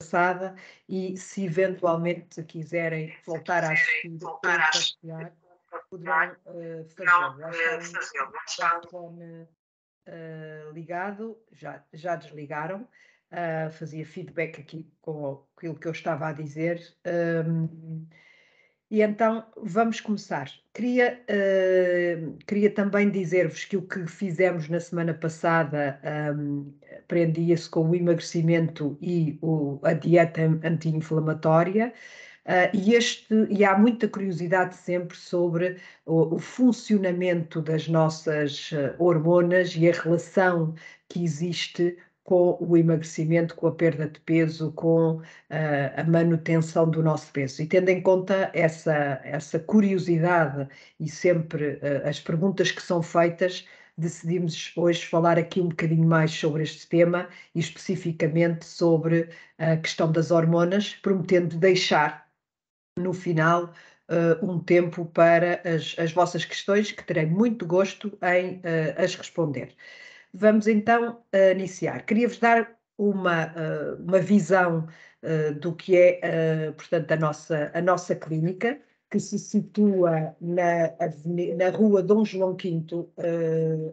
passada e se eventualmente quiserem voltar a assistir ou partilhar, poderão fazê-lo. Lá está o telefone ligado, já desligaram. Fazia feedback aqui com aquilo que eu estava a dizer. E então vamos começar. Queria também dizer-vos que o que fizemos na semana passada prendia-se com o emagrecimento e a dieta anti-inflamatória. E há muita curiosidade sempre sobre o funcionamento das nossas hormonas e a relação que existe com o emagrecimento, com a perda de peso, com a manutenção do nosso peso. E tendo em conta essa curiosidade e sempre as perguntas que são feitas, decidimos hoje falar aqui um bocadinho mais sobre este tema e especificamente sobre a questão das hormonas, prometendo deixar no final um tempo para as vossas questões, que terei muito gosto em as responder. Vamos então iniciar. Queria-vos dar uma visão do que é, portanto, a nossa clínica, que se situa na rua Dom João V,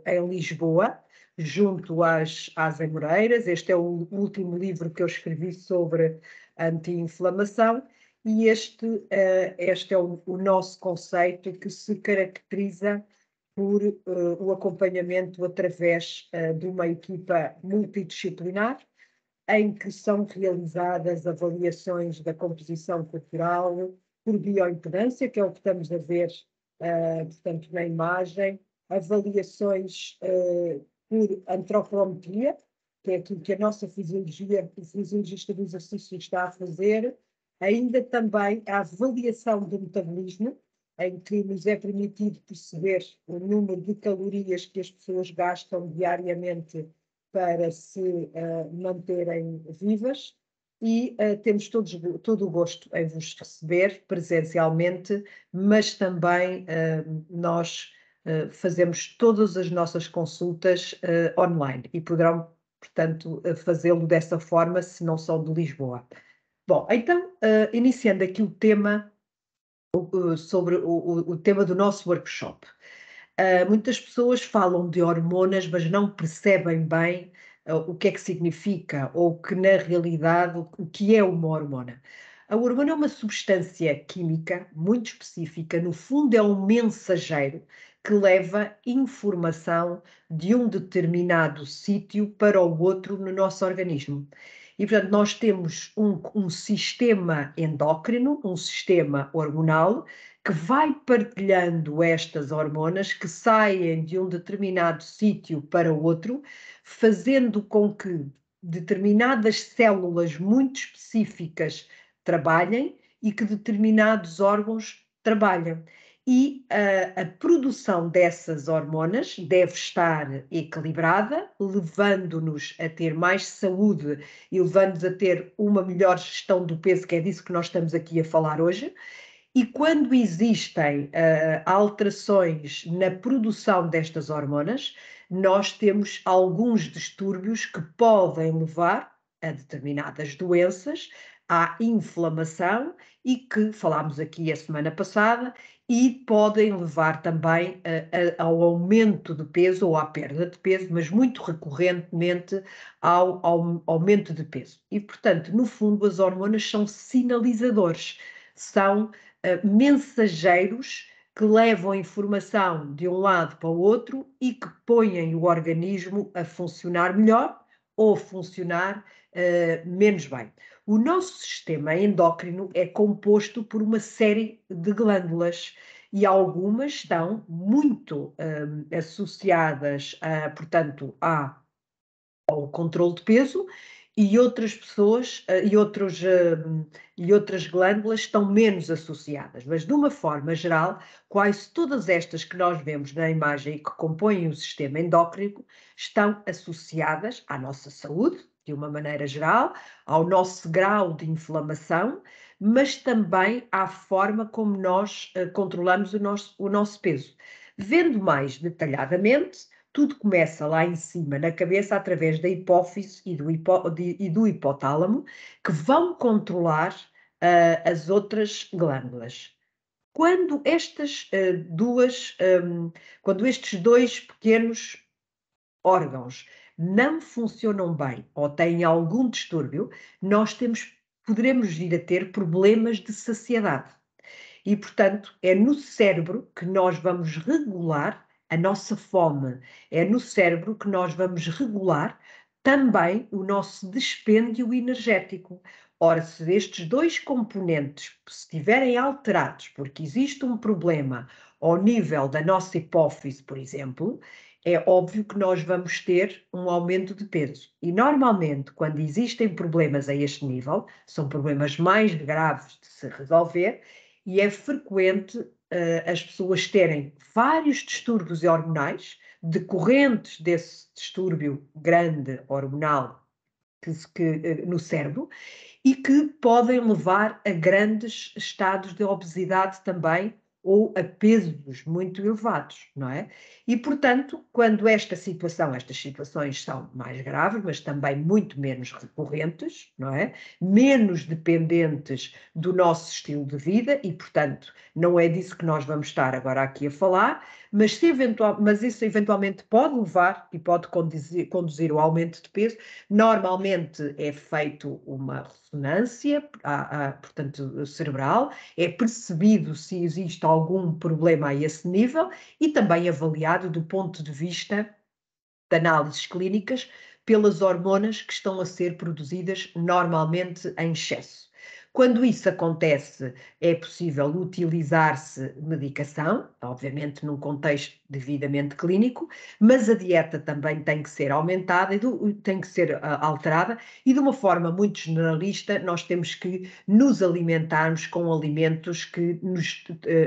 em Lisboa, junto às Amoreiras. Este é o último livro que eu escrevi sobre anti-inflamação e este é o nosso conceito, que se caracteriza por o acompanhamento através de uma equipa multidisciplinar, em que são realizadas avaliações da composição corporal por bioimpedância, que é o que estamos a ver, portanto, na imagem, avaliações por antropometria, que é aquilo que a nossa fisiologia, o fisiologista do exercício está a fazer, ainda também a avaliação do metabolismo, em que nos é permitido perceber o número de calorias que as pessoas gastam diariamente para se manterem vivas, e temos todo o gosto em vos receber presencialmente, mas também nós fazemos todas as nossas consultas online e poderão, portanto, fazê-lo dessa forma se não são de Lisboa. Bom, então, iniciando aqui o tema sobre o tema do nosso workshop. Muitas pessoas falam de hormonas, mas não percebem bem o que é que significa ou que, na realidade, o que é uma hormona. A hormona é uma substância química muito específica, no fundo é um mensageiro que leva informação de um determinado sítio para o outro no nosso organismo. E, portanto, nós temos um sistema endócrino, um sistema hormonal, que vai partilhando estas hormonas que saem de um determinado sítio para o outro, fazendo com que determinadas células muito específicas trabalhem e que determinados órgãos trabalhem. E a produção dessas hormonas deve estar equilibrada, levando-nos a ter mais saúde e levando-nos a ter uma melhor gestão do peso, que é disso que nós estamos aqui a falar hoje. E quando existem alterações na produção destas hormonas, nós temos alguns distúrbios que podem levar a determinadas doenças, à inflamação, e que falámos aqui a semana passada, e podem levar também ao aumento de peso ou à perda de peso, mas muito recorrentemente ao aumento de peso. E, portanto, no fundo, as hormonas são sinalizadores, são mensageiros que levam a informação de um lado para o outro e que põem o organismo a funcionar melhor ou funcionar menos bem. O nosso sistema endócrino é composto por uma série de glândulas e algumas estão muito associadas, portanto, ao controle de peso, e outras pessoas e outras glândulas estão menos associadas, mas de uma forma geral, quase todas estas que nós vemos na imagem e que compõem o sistema endócrino estão associadas à nossa saúde, de uma maneira geral, ao nosso grau de inflamação, mas também à forma como nós controlamos o nosso peso. Vendo mais detalhadamente, tudo começa lá em cima, na cabeça, através da hipófise e do hipotálamo, que vão controlar as outras glândulas. Quando quando estes dois pequenos órgãos não funcionam bem ou têm algum distúrbio, poderemos vir a ter problemas de saciedade. E, portanto, é no cérebro que nós vamos regular a nossa fome, é no cérebro que nós vamos regular também o nosso dispêndio energético. Ora, se estes dois componentes estiverem alterados, porque existe um problema ao nível da nossa hipófise, por exemplo, é óbvio que nós vamos ter um aumento de peso. E normalmente, quando existem problemas a este nível, são problemas mais graves de se resolver, e é frequente as pessoas terem vários distúrbios hormonais decorrentes desse distúrbio grande hormonal no cérebro e que podem levar a grandes estados de obesidade também ou a pesos muito elevados, não é? E, portanto, quando estas situações são mais graves, mas também muito menos recorrentes, não é? Menos dependentes do nosso estilo de vida e, portanto, não é disso que nós vamos estar agora aqui a falar, mas isso eventualmente pode levar e pode conduzir ao aumento de peso. Normalmente é feito uma ressonância, portanto, cerebral, é percebido se existe algum problema a esse nível e também avaliado do ponto de vista de análises clínicas pelas hormonas que estão a ser produzidas normalmente em excesso. Quando isso acontece, é possível utilizar-se medicação, obviamente num contexto devidamente clínico, mas a dieta também tem que ser aumentada, tem que ser alterada, e de uma forma muito generalista, nós temos que nos alimentarmos com alimentos que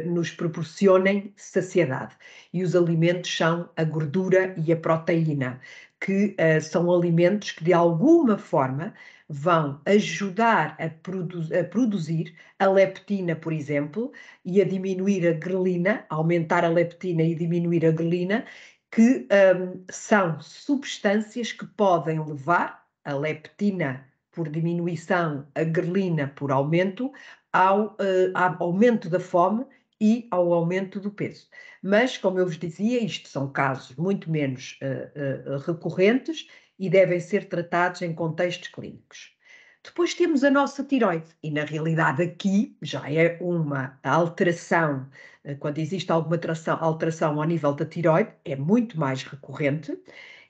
nos proporcionem saciedade. E os alimentos são a gordura e a proteína, que são alimentos que de alguma forma vão ajudar a produzir a leptina, por exemplo, e a diminuir a grelina, aumentar a leptina e diminuir a grelina, que são substâncias que podem levar a leptina por diminuição, a grelina por aumento, ao aumento da fome e ao aumento do peso. Mas, como eu vos dizia, isto são casos muito menos recorrentes e devem ser tratados em contextos clínicos. Depois temos a nossa tiroide, e na realidade aqui já é uma alteração, quando existe alguma alteração ao nível da tiroide, é muito mais recorrente.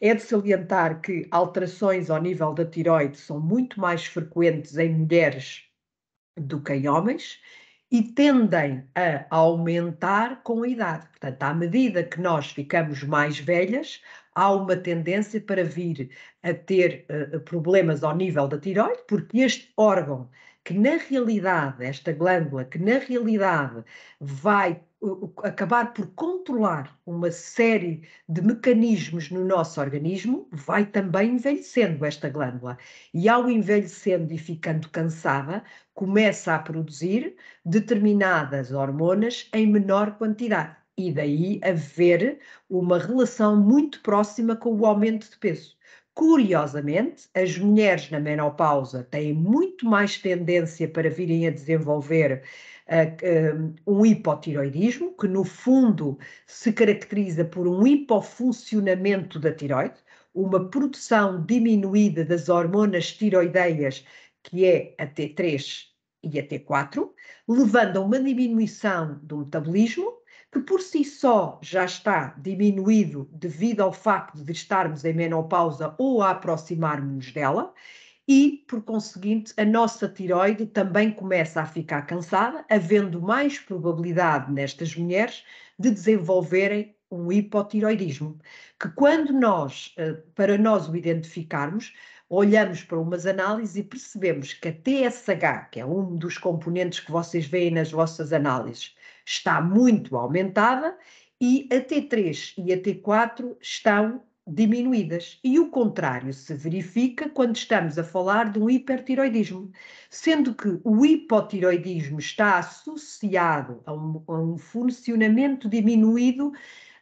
É de salientar que alterações ao nível da tiroide são muito mais frequentes em mulheres do que em homens e tendem a aumentar com a idade. Portanto, à medida que nós ficamos mais velhas, há uma tendência para vir a ter problemas ao nível da tiroide, porque este órgão, que na realidade, esta glândula, que na realidade vai acabar por controlar uma série de mecanismos no nosso organismo, vai também envelhecendo esta glândula. E ao envelhecendo e ficando cansada, começa a produzir determinadas hormonas em menor quantidade. E daí haver uma relação muito próxima com o aumento de peso. Curiosamente, as mulheres na menopausa têm muito mais tendência para virem a desenvolver um hipotiroidismo, que no fundo se caracteriza por um hipofuncionamento da tiroide, uma produção diminuída das hormonas tiroideias, que é a T3 e a T4, levando a uma diminuição do metabolismo, que por si só já está diminuído devido ao facto de estarmos em menopausa ou a aproximarmos dela, e, por conseguinte, a nossa tiroide também começa a ficar cansada, havendo mais probabilidade nestas mulheres de desenvolverem um hipotiroidismo, que quando para nós o identificarmos, olhamos para umas análises e percebemos que a TSH, que é um dos componentes que vocês veem nas vossas análises, está muito aumentada e a T3 e a T4 estão diminuídas. E o contrário se verifica quando estamos a falar de um hipertiroidismo, sendo que o hipotiroidismo está associado a um funcionamento diminuído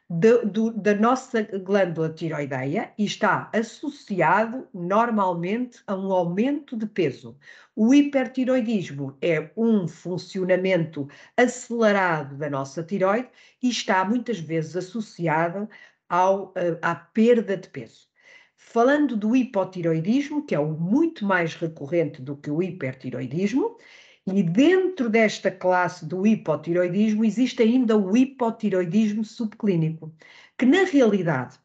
da nossa glândula tiroideia e está associado normalmente a um aumento de peso. O hipertiroidismo é um funcionamento acelerado da nossa tiroide e está muitas vezes associado à perda de peso. Falando do hipotiroidismo, que é o muito mais recorrente do que o hipertiroidismo, e dentro desta classe do hipotiroidismo existe ainda o hipotiroidismo subclínico, que na realidade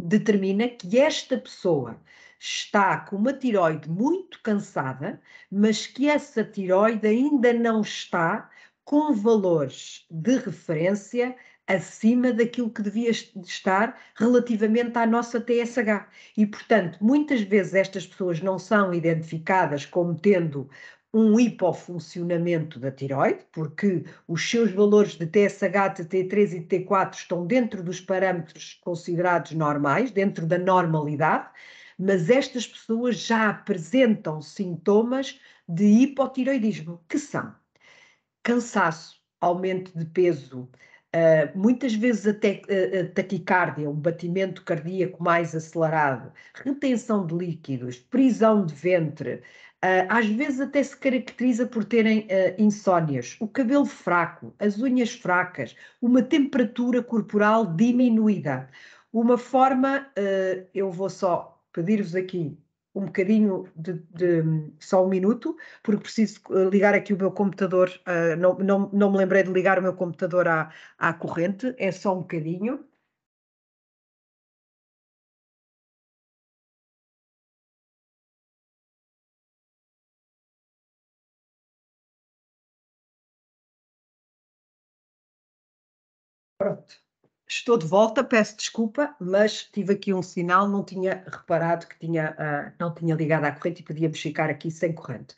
determina que esta pessoa está com uma tiroide muito cansada, mas que essa tiroide ainda não está com valores de referência acima daquilo que devia estar relativamente à nossa TSH. E, portanto, muitas vezes estas pessoas não são identificadas como tendo um hipofuncionamento da tiroide, porque os seus valores de TSH, de T3 e de T4 estão dentro dos parâmetros considerados normais, dentro da normalidade, mas estas pessoas já apresentam sintomas de hipotiroidismo, que são cansaço, aumento de peso, muitas vezes até taquicardia, um batimento cardíaco mais acelerado, retenção de líquidos, prisão de ventre, às vezes até se caracteriza por terem insónias, o cabelo fraco, as unhas fracas, uma temperatura corporal diminuída. Uma forma, eu vou só pedir-vos aqui um bocadinho só um minuto, porque preciso ligar aqui o meu computador, não me lembrei de ligar o meu computador à corrente, é só um bocadinho. Pronto. Estou de volta, peço desculpa, mas tive aqui um sinal, não tinha reparado que não tinha ligado à corrente e podíamos ficar aqui sem corrente.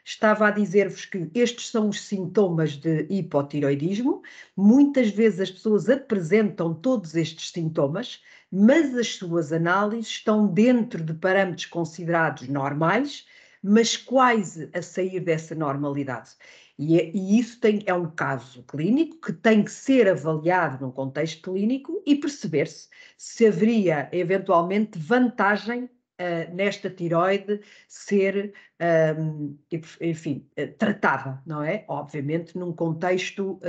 Estava a dizer-vos que estes são os sintomas de hipotiroidismo. Muitas vezes as pessoas apresentam todos estes sintomas, mas as suas análises estão dentro de parâmetros considerados normais, mas quase a sair dessa normalidade. E isso é um caso clínico que tem que ser avaliado num contexto clínico e perceber-se se haveria eventualmente vantagem nesta tiroide ser, enfim, tratada, não é? Obviamente num contexto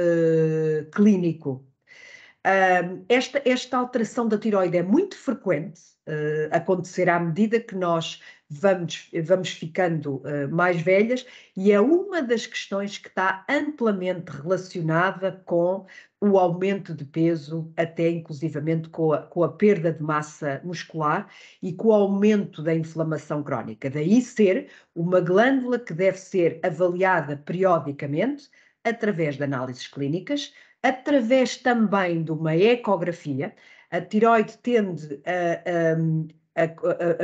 clínico. Esta alteração da tiroide é muito frequente acontecer à medida que nós vamos ficando mais velhas e é uma das questões que está amplamente relacionada com o aumento de peso, até inclusivamente com a perda de massa muscular e com o aumento da inflamação crónica. Daí ser uma glândula que deve ser avaliada periodicamente através de análises clínicas, através também de uma ecografia. A tiroide tende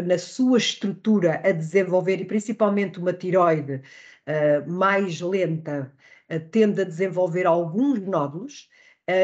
na sua estrutura a desenvolver, e principalmente uma tiroide mais lenta, tende a desenvolver alguns nódulos,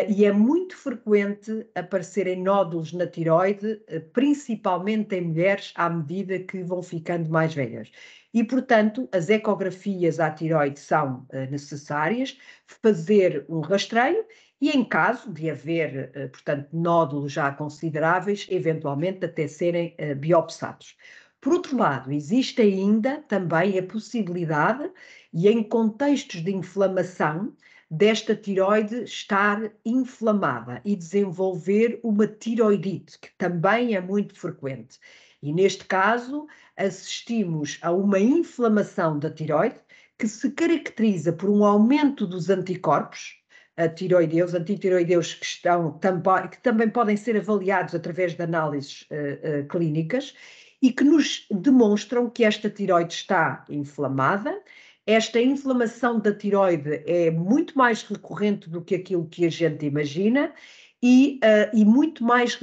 e é muito frequente aparecerem nódulos na tiroide, principalmente em mulheres, à medida que vão ficando mais velhas. E, portanto, as ecografias à tiroide são necessárias, fazer um rastreio e, em caso de haver, portanto, nódulos já consideráveis, eventualmente até serem biopsados. Por outro lado, existe ainda também a possibilidade, e em contextos de inflamação, desta tiroide estar inflamada e desenvolver uma tiroidite, que também é muito frequente. E neste caso, assistimos a uma inflamação da tiroide que se caracteriza por um aumento dos anticorpos, tiroideus, antitiroideus que também podem ser avaliados através de análises clínicas e que nos demonstram que esta tiroide está inflamada. Esta inflamação da tiroide é muito mais recorrente do que aquilo que a gente imagina e muito mais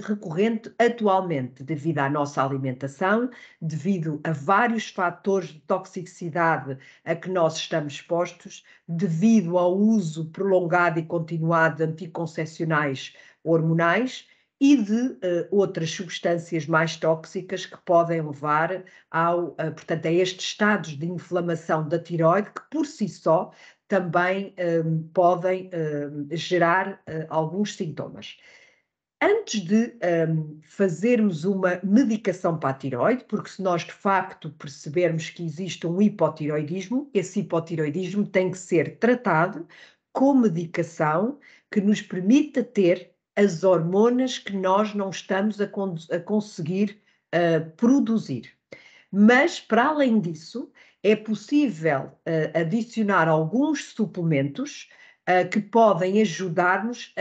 recorrente atualmente, devido à nossa alimentação, devido a vários fatores de toxicidade a que nós estamos expostos, devido ao uso prolongado e continuado de anticoncepcionais hormonais e de outras substâncias mais tóxicas que podem levar portanto, a estes estados de inflamação da tiroide, que por si só também podem gerar alguns sintomas. Antes de fazermos uma medicação para a tireoide, porque se nós de facto percebermos que existe um hipotireoidismo, esse hipotireoidismo tem que ser tratado com medicação que nos permita ter as hormonas que nós não estamos a conseguir produzir. Mas, para além disso, é possível adicionar alguns suplementos que podem ajudar-nos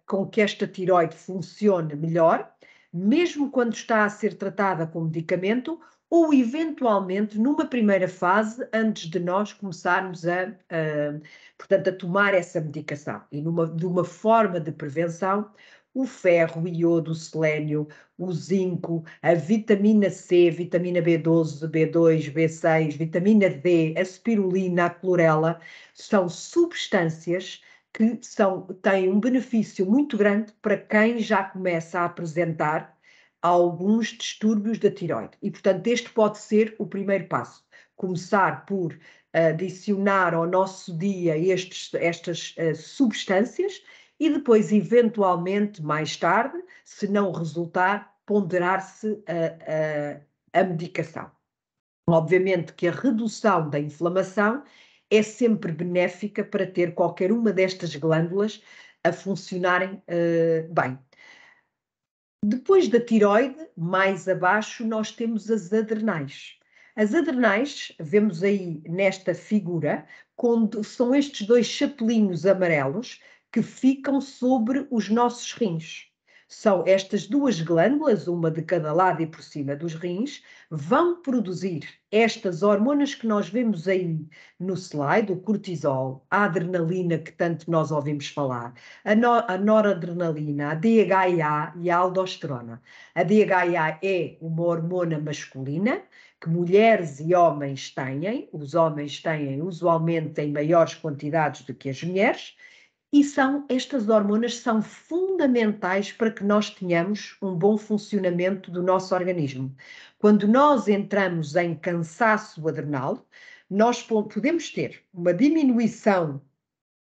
com que esta tireoide funcione melhor, mesmo quando está a ser tratada com medicamento, ou eventualmente numa primeira fase, antes de nós começarmos portanto, a tomar essa medicação. E de uma forma de prevenção, o ferro, o iodo, o selênio, o zinco, a vitamina C, vitamina B12, B2, B6, vitamina D, a spirulina, a clorela, são substâncias que têm um benefício muito grande para quem já começa a apresentar alguns distúrbios da tireoide. E, portanto, este pode ser o primeiro passo. Começar por adicionar ao nosso dia estas substâncias e depois, eventualmente, mais tarde, se não resultar, ponderar-se a medicação. Obviamente que a redução da inflamação é sempre benéfica para ter qualquer uma destas glândulas a funcionarem bem. Depois da tireoide, mais abaixo, nós temos as adrenais. As adrenais, vemos aí nesta figura, são estes dois chapelinhos amarelos que ficam sobre os nossos rins. São estas duas glândulas, uma de cada lado e por cima dos rins, vão produzir estas hormonas que nós vemos aí no slide, o cortisol, a adrenalina que tanto nós ouvimos falar, a noradrenalina, a DHA e a aldosterona. A DHA é uma hormona masculina que mulheres e homens têm, os homens têm usualmente em maiores quantidades do que as mulheres, e estas hormonas são fundamentais para que nós tenhamos um bom funcionamento do nosso organismo. Quando nós entramos em cansaço adrenal, nós podemos ter uma diminuição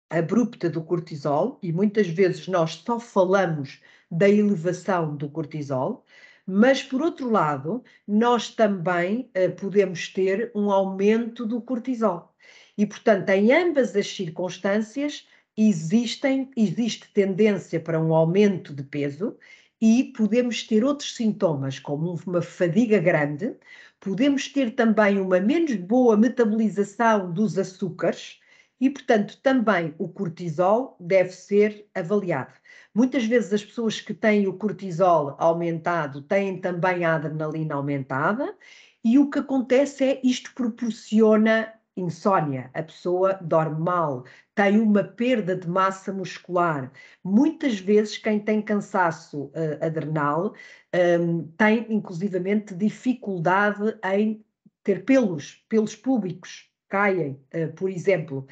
abrupta do cortisol, e muitas vezes nós só falamos da elevação do cortisol, mas por outro lado, nós também podemos ter um aumento do cortisol. E, portanto, em ambas as circunstâncias, existe tendência para um aumento de peso e podemos ter outros sintomas, como uma fadiga grande, podemos ter também uma menos boa metabolização dos açúcares e, portanto, também o cortisol deve ser avaliado. Muitas vezes as pessoas que têm o cortisol aumentado têm também a adrenalina aumentada e o que acontece é isto proporciona insónia, a pessoa dorme mal, tem uma perda de massa muscular. Muitas vezes quem tem cansaço adrenal tem inclusivamente dificuldade em ter pelos púbicos, caem, por exemplo.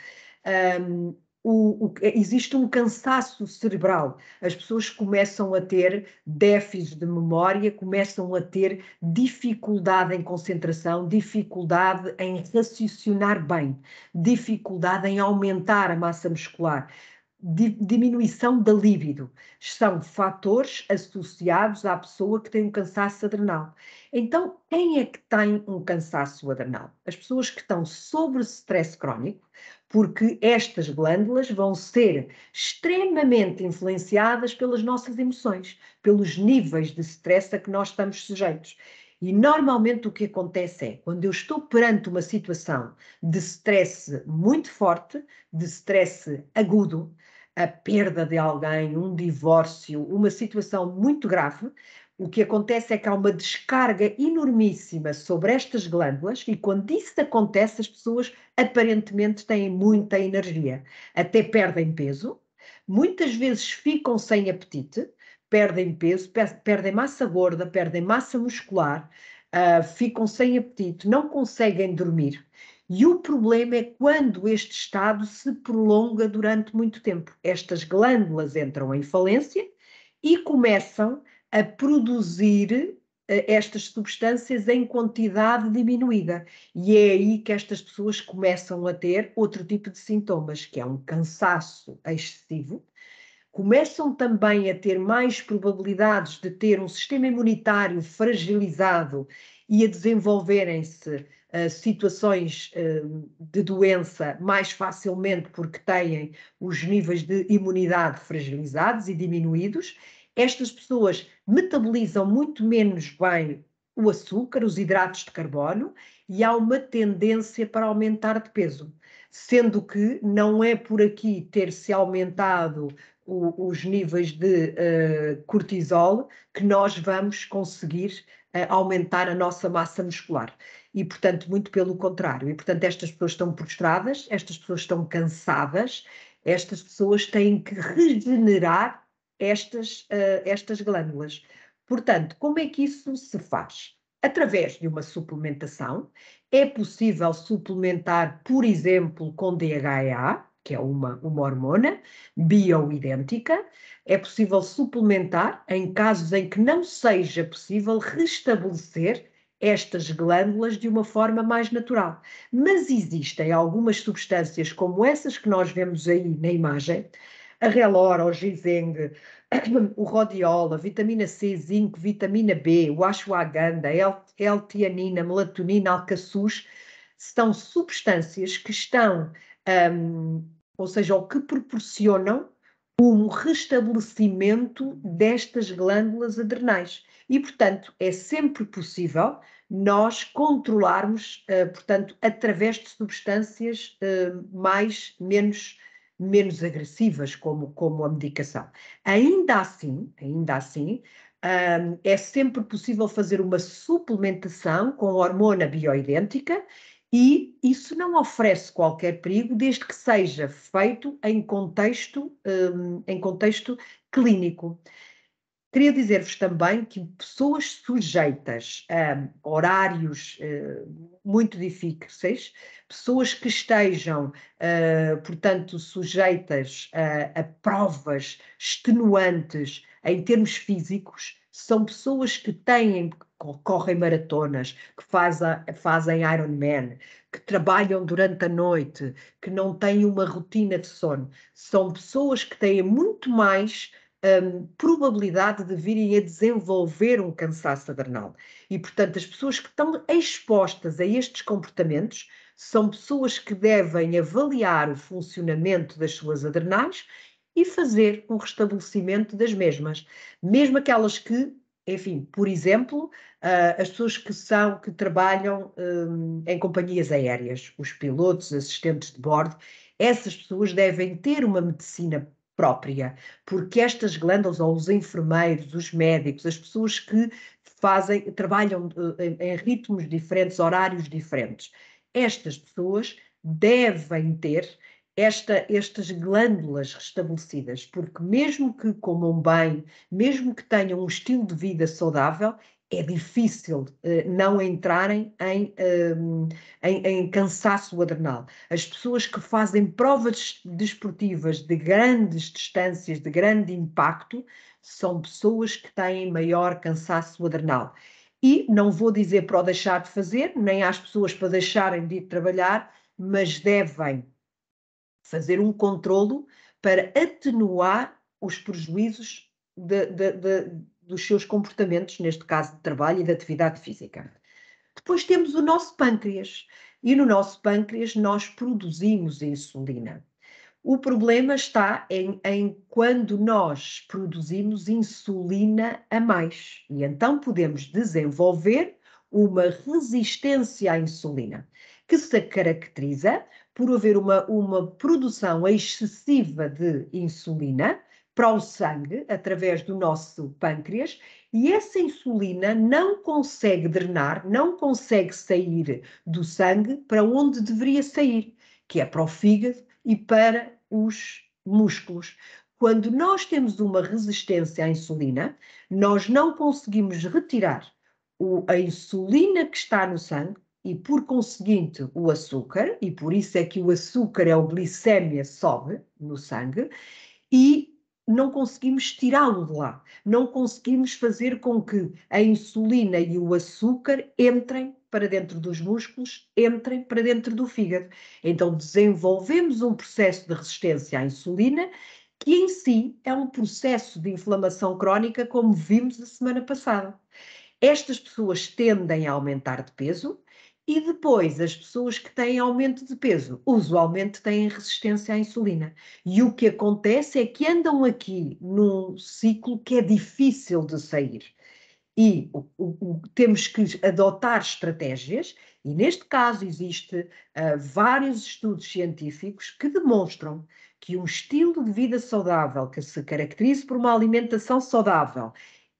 Existe um cansaço cerebral, as pessoas começam a ter déficits de memória, começam a ter dificuldade em concentração, dificuldade em raciocinar bem, dificuldade em aumentar a massa muscular, diminuição da libido. São fatores associados à pessoa que tem um cansaço adrenal. Então, quem é que tem um cansaço adrenal? As pessoas que estão sob stress crónico, porque estas glândulas vão ser extremamente influenciadas pelas nossas emoções, pelos níveis de stress a que nós estamos sujeitos. E normalmente o que acontece é, quando eu estou perante uma situação de stress muito forte, de stress agudo, a perda de alguém, um divórcio, uma situação muito grave, o que acontece é que há uma descarga enormíssima sobre estas glândulas e quando isso acontece as pessoas aparentemente têm muita energia, até perdem peso, muitas vezes ficam sem apetite, perdem peso, perdem massa gorda, perdem massa muscular, ficam sem apetite, não conseguem dormir. E o problema é quando este estado se prolonga durante muito tempo. Estas glândulas entram em falência e começam a produzir estas substâncias em quantidade diminuída. E é aí que estas pessoas começam a ter outro tipo de sintomas, que é um cansaço excessivo. Começam também a ter mais probabilidades de ter um sistema imunitário fragilizado e a desenvolverem-se situações de doença mais facilmente porque têm os níveis de imunidade fragilizados e diminuídos. Estas pessoas metabolizam muito menos bem o açúcar, os hidratos de carbono, e há uma tendência para aumentar de peso, sendo que não é por aqui ter-se aumentado os níveis de cortisol que nós vamos conseguir aumentar a nossa massa muscular. E, portanto, muito pelo contrário. E, portanto, estas pessoas estão prostradas, estas pessoas estão cansadas, estas pessoas têm que regenerar estas glândulas. Portanto, como é que isso se faz? Através de uma suplementação. É possível suplementar, por exemplo, com DHEA, que é uma hormona bioidêntica. É possível suplementar em casos em que não seja possível restabelecer estas glândulas de uma forma mais natural. Mas existem algumas substâncias, como essas que nós vemos aí na imagem, a Relora, o Ginseng, o Rhodiola, vitamina C, zinco, vitamina B, o ashwagandha, L-tianina, melatonina, alcaçuz, são substâncias que estão, ou seja, o que proporcionam um restabelecimento destas glândulas adrenais. E, portanto, é sempre possível nós controlarmos, portanto, através de substâncias menos agressivas, como a medicação. Ainda assim, é sempre possível fazer uma suplementação com hormona bioidêntica e isso não oferece qualquer perigo desde que seja feito em contexto clínico. Queria dizer-vos também que pessoas sujeitas a horários muito difíceis, pessoas que estejam, portanto, sujeitas a provas extenuantes em termos físicos, são pessoas que correm maratonas, que fazem Ironman, que trabalham durante a noite, que não têm uma rotina de sono. São pessoas que têm muito mais probabilidade de virem a desenvolver um cansaço adrenal. E, portanto, as pessoas que estão expostas a estes comportamentos são pessoas que devem avaliar o funcionamento das suas adrenais e fazer um restabelecimento das mesmas. Mesmo aquelas que, enfim, por exemplo, as pessoas que trabalham em companhias aéreas, os pilotos, assistentes de bordo, essas pessoas devem ter uma medicina própria, porque estas glândulas, ou os enfermeiros, os médicos, as pessoas que trabalham em ritmos diferentes, horários diferentes, estas pessoas devem ter estas glândulas restabelecidas, porque mesmo que comam bem, mesmo que tenham um estilo de vida saudável, é difícil não entrarem em cansaço adrenal. As pessoas que fazem provas desportivas de grandes distâncias, de grande impacto, são pessoas que têm maior cansaço adrenal. E não vou dizer para o deixar de fazer, nem às pessoas para deixarem de ir trabalhar, mas devem fazer um controlo para atenuar os prejuízos dos seus comportamentos, neste caso de trabalho e de atividade física. Depois temos o nosso pâncreas, e no nosso pâncreas nós produzimos insulina. O problema está em quando nós produzimos insulina a mais, e então podemos desenvolver uma resistência à insulina, que se caracteriza por haver uma produção excessiva de insulina para o sangue, através do nosso pâncreas, e essa insulina não consegue drenar, não consegue sair do sangue para onde deveria sair, que é para o fígado e para os músculos. Quando nós temos uma resistência à insulina, nós não conseguimos retirar a insulina que está no sangue e, por conseguinte, o açúcar, e por isso é que o açúcar, a glicémia, sobe no sangue, e não conseguimos tirá-lo de lá, não conseguimos fazer com que a insulina e o açúcar entrem para dentro dos músculos, entrem para dentro do fígado. Então desenvolvemos um processo de resistência à insulina, que em si é um processo de inflamação crónica, como vimos a semana passada. Estas pessoas tendem a aumentar de peso e depois as pessoas que têm aumento de peso usualmente têm resistência à insulina. E o que acontece é que andam aqui num ciclo que é difícil de sair. E temos que adotar estratégias, e neste caso existe vários estudos científicos que demonstram que um estilo de vida saudável, que se caracterize por uma alimentação saudável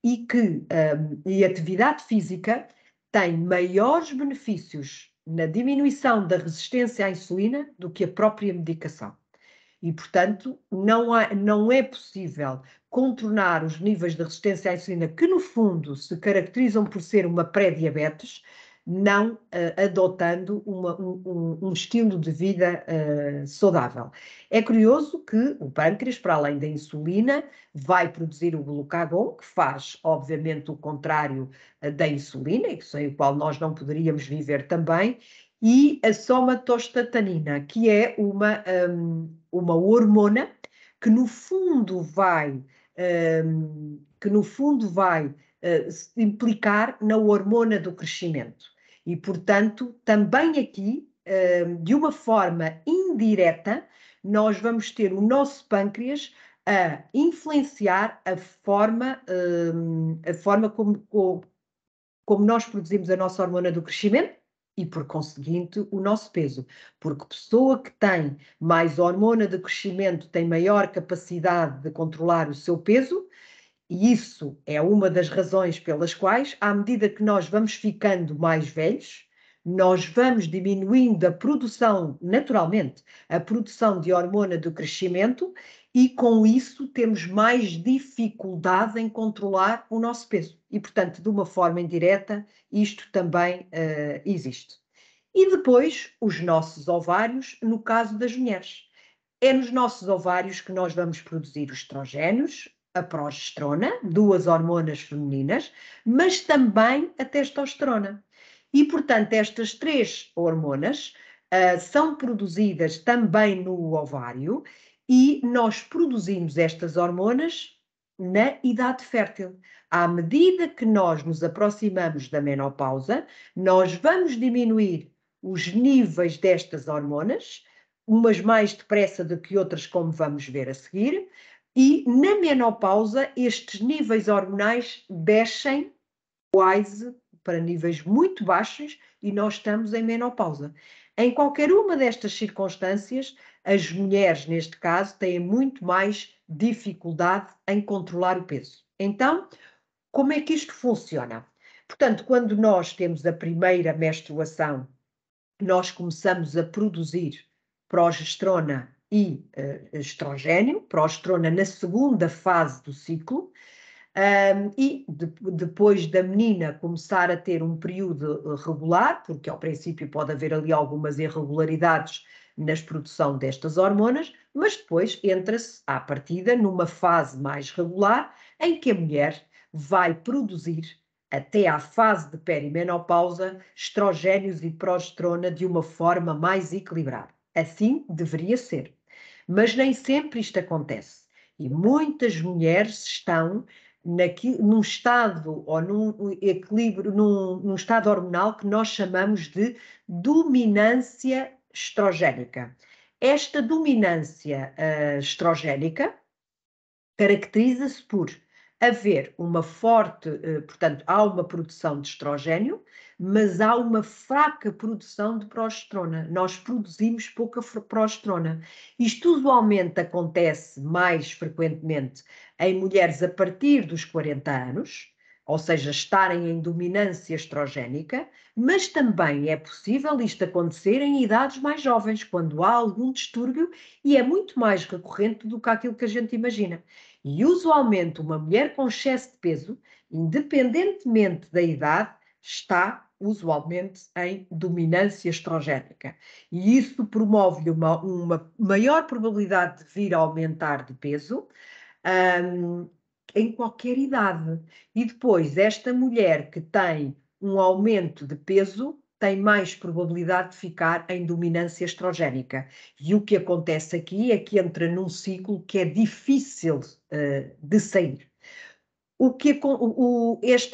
e atividade física, tem maiores benefícios na diminuição da resistência à insulina do que a própria medicação. E, portanto, não é possível contornar os níveis de resistência à insulina, que no fundo se caracterizam por ser uma pré-diabetes, não adotando um estilo de vida saudável. É curioso que o pâncreas, para além da insulina, vai produzir o glucagon, que faz, obviamente, o contrário da insulina, e sem o qual nós não poderíamos viver também, e a somatostatina, que é uma hormona que no fundo vai implicar na hormona do crescimento. E, portanto, também aqui, de uma forma indireta, nós vamos ter o nosso pâncreas a influenciar a forma como nós produzimos a nossa hormona do crescimento e, por conseguinte, o nosso peso. Porque pessoa que tem mais hormona de crescimento tem maior capacidade de controlar o seu peso, e isso é uma das razões pelas quais, à medida que nós vamos ficando mais velhos, nós vamos diminuindo a produção, naturalmente, a produção de hormona do crescimento, e com isso temos mais dificuldade em controlar o nosso peso. E, portanto, de uma forma indireta, isto também existe. E depois, os nossos ovários, no caso das mulheres. É nos nossos ovários que nós vamos produzir os estrogénios, a progesterona, duas hormonas femininas, mas também a testosterona. E, portanto, estas três hormonas são produzidas também no ovário, e nós produzimos estas hormonas na idade fértil. À medida que nós nos aproximamos da menopausa, nós vamos diminuir os níveis destas hormonas, umas mais depressa do que outras, como vamos ver a seguir, e na menopausa estes níveis hormonais descem quase para níveis muito baixos e nós estamos em menopausa. Em qualquer uma destas circunstâncias, as mulheres, neste caso, têm muito mais dificuldade em controlar o peso. Então, como é que isto funciona? Portanto, quando nós temos a primeira menstruação, nós começamos a produzir progesterona e estrogênio, progesterona na segunda fase do ciclo, depois da menina começar a ter um período regular, porque ao princípio pode haver ali algumas irregularidades na produção destas hormonas, mas depois entra-se à partida numa fase mais regular, em que a mulher vai produzir, até à fase de perimenopausa, estrogénios e progesterona de uma forma mais equilibrada. Assim deveria ser. Mas nem sempre isto acontece. E muitas mulheres estão num estado ou num equilíbrio, num estado hormonal que nós chamamos de dominância estrogénica. Esta dominância estrogénica caracteriza-se por haver uma forte, portanto, há uma produção de estrogênio, mas há uma fraca produção de progesterona. Nós produzimos pouca progesterona. Isto usualmente acontece mais frequentemente em mulheres a partir dos 40 anos, ou seja, estarem em dominância estrogénica, mas também é possível isto acontecer em idades mais jovens, quando há algum distúrbio, e é muito mais recorrente do que aquilo que a gente imagina. E usualmente uma mulher com excesso de peso, independentemente da idade, está usualmente em dominância estrogénica. E isso promove-lhe uma maior probabilidade de vir a aumentar de peso, em qualquer idade. E depois, esta mulher que tem um aumento de peso tem mais probabilidade de ficar em dominância estrogénica. E o que acontece aqui é que entra num ciclo que é difícil de sair.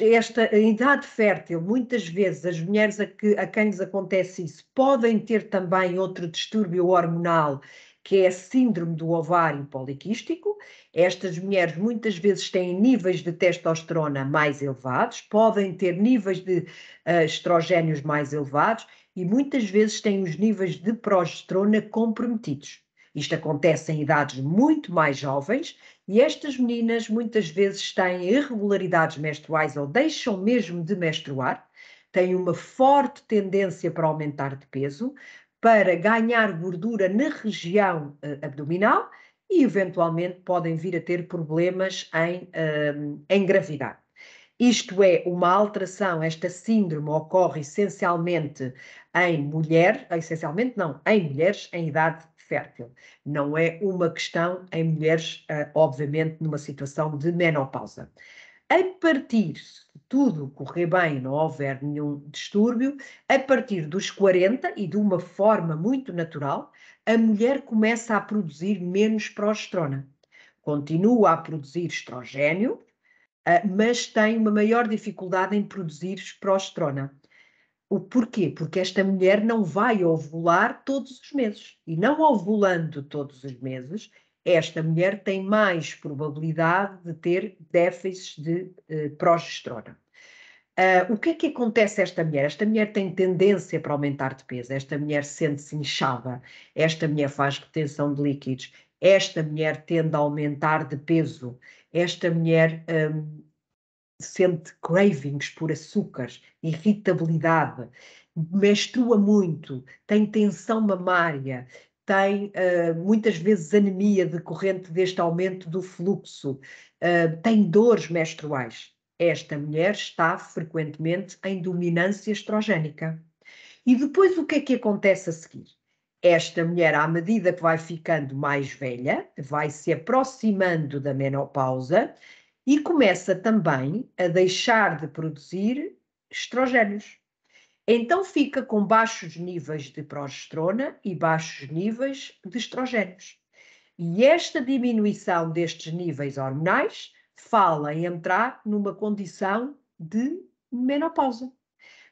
Esta idade fértil, muitas vezes as mulheres a quem lhes acontece isso podem ter também outro distúrbio hormonal, que é a síndrome do ovário poliquístico. Estas mulheres muitas vezes têm níveis de testosterona mais elevados, podem ter níveis de estrogénios mais elevados e muitas vezes têm os níveis de progesterona comprometidos. Isto acontece em idades muito mais jovens e estas meninas muitas vezes têm irregularidades menstruais ou deixam mesmo de menstruar, têm uma forte tendência para aumentar de peso, para ganhar gordura na região abdominal e eventualmente podem vir a ter problemas em engravidar. Isto é uma alteração, esta síndrome ocorre essencialmente em mulheres em idade fértil. Não é uma questão em mulheres, obviamente, numa situação de menopausa. A partir, se tudo correr bem, não houver nenhum distúrbio, a partir dos 40 e de uma forma muito natural, a mulher começa a produzir menos progesterona. Continua a produzir estrogênio, mas tem uma maior dificuldade em produzir progesterona. O porquê? Porque esta mulher não vai ovular todos os meses. E não ovulando todos os meses, esta mulher tem mais probabilidade de ter déficits de progesterona. O que é que acontece a esta mulher? Esta mulher tem tendência para aumentar de peso, esta mulher sente-se inchada, esta mulher faz retenção de líquidos, esta mulher tende a aumentar de peso, esta mulher sente cravings por açúcares, irritabilidade, menstrua muito, tem tensão mamária, tem muitas vezes anemia decorrente deste aumento do fluxo, tem dores menstruais. Esta mulher está frequentemente em dominância estrogénica. E depois o que é que acontece a seguir? Esta mulher, à medida que vai ficando mais velha, vai se aproximando da menopausa e começa também a deixar de produzir estrogénios. Então fica com baixos níveis de progesterona e baixos níveis de estrogénios. E esta diminuição destes níveis hormonais fala em entrar numa condição de menopausa.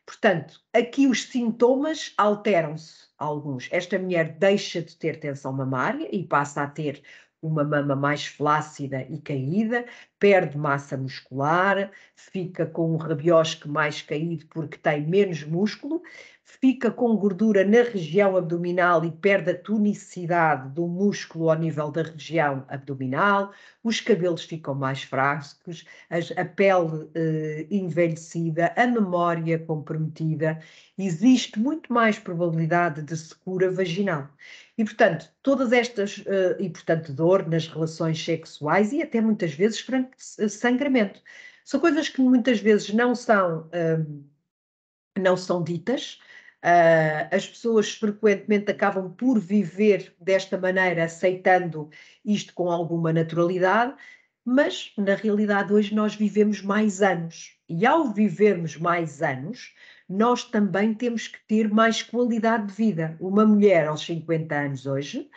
Portanto, aqui os sintomas alteram-se alguns. Esta mulher deixa de ter tensão mamária e passa a ter uma mama mais flácida e caída, perde massa muscular, fica com um rabiosque mais caído porque tem menos músculo, fica com gordura na região abdominal e perde a tonicidade do músculo ao nível da região abdominal, os cabelos ficam mais fracos, a pele envelhecida, a memória comprometida, existe muito mais probabilidade de secura vaginal. E, portanto, todas estas, e portanto, dor nas relações sexuais e até muitas vezes sangramento. São coisas que muitas vezes não são ditas. As pessoas frequentemente acabam por viver desta maneira, aceitando isto com alguma naturalidade, mas na realidade hoje nós vivemos mais anos. E ao vivermos mais anos, nós também temos que ter mais qualidade de vida. Uma mulher aos 50 anos hoje,